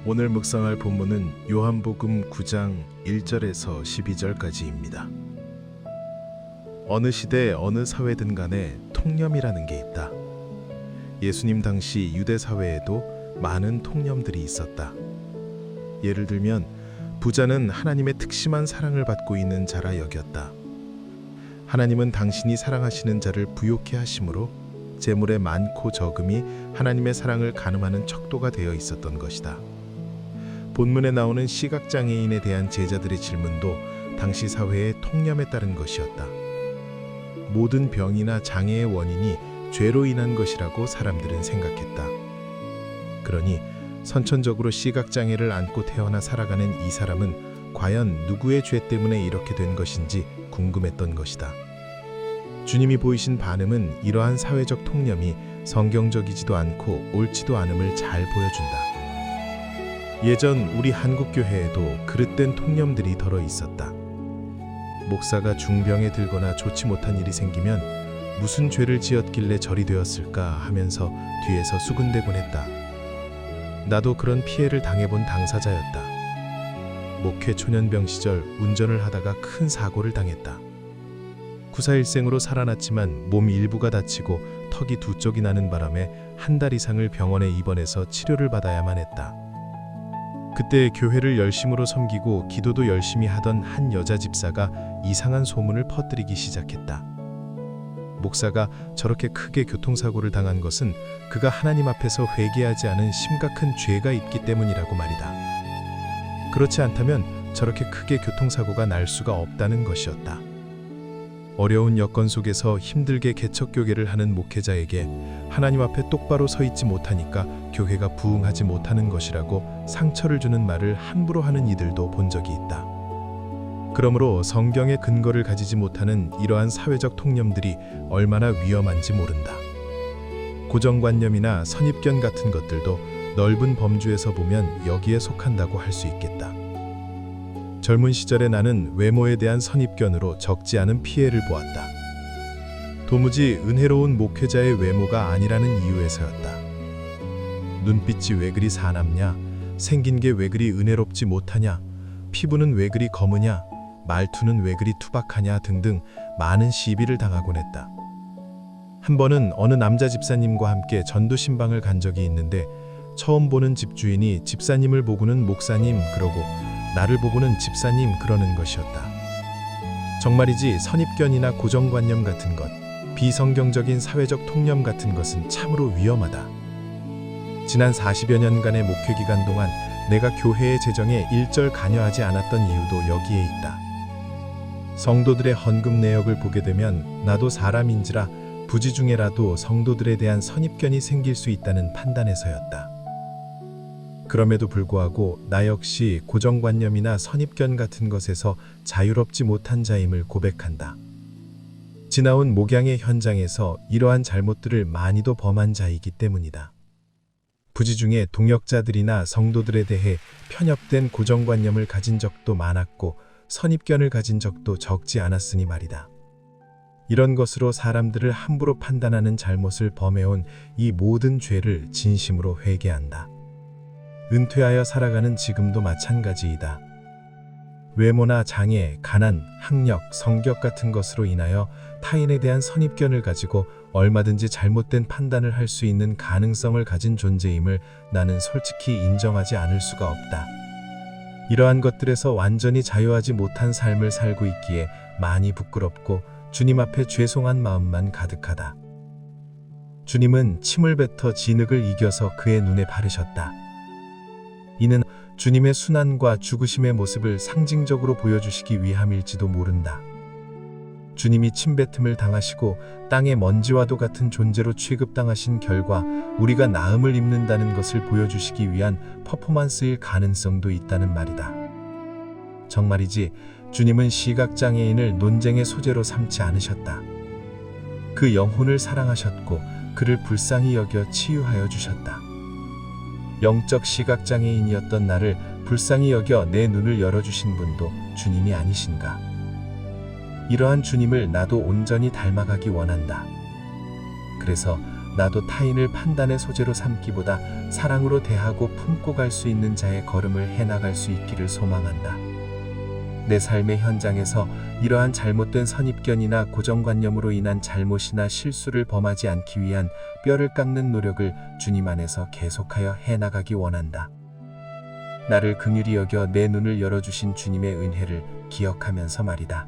오늘 묵상할 본문은 요한복음 9장 1절에서 12절까지입니다. 어느 시대 어느 사회든 간에 통념이라는 게 있다. 예수님 당시 유대 사회에도 많은 통념들이 있었다. 예를 들면 부자는 하나님의 특심한 사랑을 받고 있는 자라 여겼다. 하나님은 당신이 사랑하시는 자를 부욕해 하심으로 재물의 많고 적음이 하나님의 사랑을 가늠하는 척도가 되어 있었던 것이다. 본문에 나오는 시각장애인에 대한 제자들의 질문도 당시 사회의 통념에 따른 것이었다. 모든 병이나 장애의 원인이 죄로 인한 것이라고 사람들은 생각했다. 그러니 선천적으로 시각장애를 안고 태어나 살아가는 이 사람은 과연 누구의 죄 때문에 이렇게 된 것인지 궁금했던 것이다. 주님이 보이신 반음은 이러한 사회적 통념이 성경적이지도 않고 옳지도 않음을 잘 보여준다. 예전 우리 한국 교회에도 그릇된 통념들이 덜어 있었다. 목사가 중병에 들거나 좋지 못한 일이 생기면 무슨 죄를 지었길래 저리 되었을까 하면서 뒤에서 수군대곤 했다. 나도 그런 피해를 당해본 당사자였다. 목회 초년병 시절 운전을 하다가 큰 사고를 당했다. 구사일생으로 살아났지만 몸 일부가 다치고 턱이 두 쪽이 나는 바람에 한 달 이상을 병원에 입원해서 치료를 받아야만 했다. 그때 교회를 열심으로 섬기고 기도도 열심히 하던 한 여자 집사가 이상한 소문을 퍼뜨리기 시작했다. 목사가 저렇게 크게 교통사고를 당한 것은 그가 하나님 앞에서 회개하지 않은 심각한 죄가 있기 때문이라고 말이다. 그렇지 않다면 저렇게 크게 교통사고가 날 수가 없다는 것이었다. 어려운 여건 속에서 힘들게 개척교계를 하는 목회자에게 하나님 앞에 똑바로 서 있지 못하니까 교회가 부흥하지 못하는 것이라고 상처를 주는 말을 함부로 하는 이들도 본 적이 있다. 그러므로 성경의 근거를 가지지 못하는 이러한 사회적 통념들이 얼마나 위험한지 모른다. 고정관념이나 선입견 같은 것들도 넓은 범주에서 보면 여기에 속한다고 할 수 있겠다. 젊은 시절에 나는 외모에 대한 선입견으로 적지 않은 피해를 보았다. 도무지 은혜로운 목회자의 외모가 아니라는 이유에서였다. 눈빛이 왜 그리 사납냐, 생긴 게 왜 그리 은혜롭지 못하냐, 피부는 왜 그리 검으냐, 말투는 왜 그리 투박하냐 등등 많은 시비를 당하곤 했다. 한 번은 어느 남자 집사님과 함께 전도 신방을 간 적이 있는데 처음 보는 집주인이 집사님을 보고는 목사님 그러고 나를 보고는 집사님 그러는 것이었다. 정말이지 선입견이나 고정관념 같은 것, 비성경적인 사회적 통념 같은 것은 참으로 위험하다. 지난 40여 년간의 목회 기간 동안 내가 교회의 재정에 일절 관여하지 않았던 이유도 여기에 있다. 성도들의 헌금 내역을 보게 되면 나도 사람인지라 부지 중에라도 성도들에 대한 선입견이 생길 수 있다는 판단에서였다. 그럼에도 불구하고 나 역시 고정관념이나 선입견 같은 것에서 자유롭지 못한 자임을 고백한다. 지나온 목양의 현장에서 이러한 잘못들을 많이도 범한 자이기 때문이다. 부지 중에 동역자들이나 성도들에 대해 편협된 고정관념을 가진 적도 많았고 선입견을 가진 적도 적지 않았으니 말이다. 이런 것으로 사람들을 함부로 판단하는 잘못을 범해온 이 모든 죄를 진심으로 회개한다. 은퇴하여 살아가는 지금도 마찬가지이다. 외모나 장애, 가난, 학력, 성격 같은 것으로 인하여 타인에 대한 선입견을 가지고 얼마든지 잘못된 판단을 할 수 있는 가능성을 가진 존재임을 나는 솔직히 인정하지 않을 수가 없다. 이러한 것들에서 완전히 자유하지 못한 삶을 살고 있기에 많이 부끄럽고 주님 앞에 죄송한 마음만 가득하다. 주님은 침을 뱉어 진흙을 이겨서 그의 눈에 바르셨다. 이는 주님의 순환과 죽으심의 모습을 상징적으로 보여주시기 위함일지도 모른다. 주님이 침뱉음을 당하시고 땅의 먼지와도 같은 존재로 취급당하신 결과 우리가 나음을 입는다는 것을 보여주시기 위한 퍼포먼스일 가능성도 있다는 말이다. 정말이지 주님은 시각장애인을 논쟁의 소재로 삼지 않으셨다. 그 영혼을 사랑하셨고 그를 불쌍히 여겨 치유하여 주셨다. 영적 시각장애인이었던 나를 불쌍히 여겨 내 눈을 열어주신 분도 주님이 아니신가? 이러한 주님을 나도 온전히 닮아가기 원한다. 그래서 나도 타인을 판단의 소재로 삼기보다 사랑으로 대하고 품고 갈 수 있는 자의 걸음을 해나갈 수 있기를 소망한다. 내 삶의 현장에서 이러한 잘못된 선입견이나 고정관념으로 인한 잘못이나 실수를 범하지 않기 위한 뼈를 깎는 노력을 주님 안에서 계속하여 해나가기 원한다. 나를 긍휼히 여겨 내 눈을 열어주신 주님의 은혜를 기억하면서 말이다.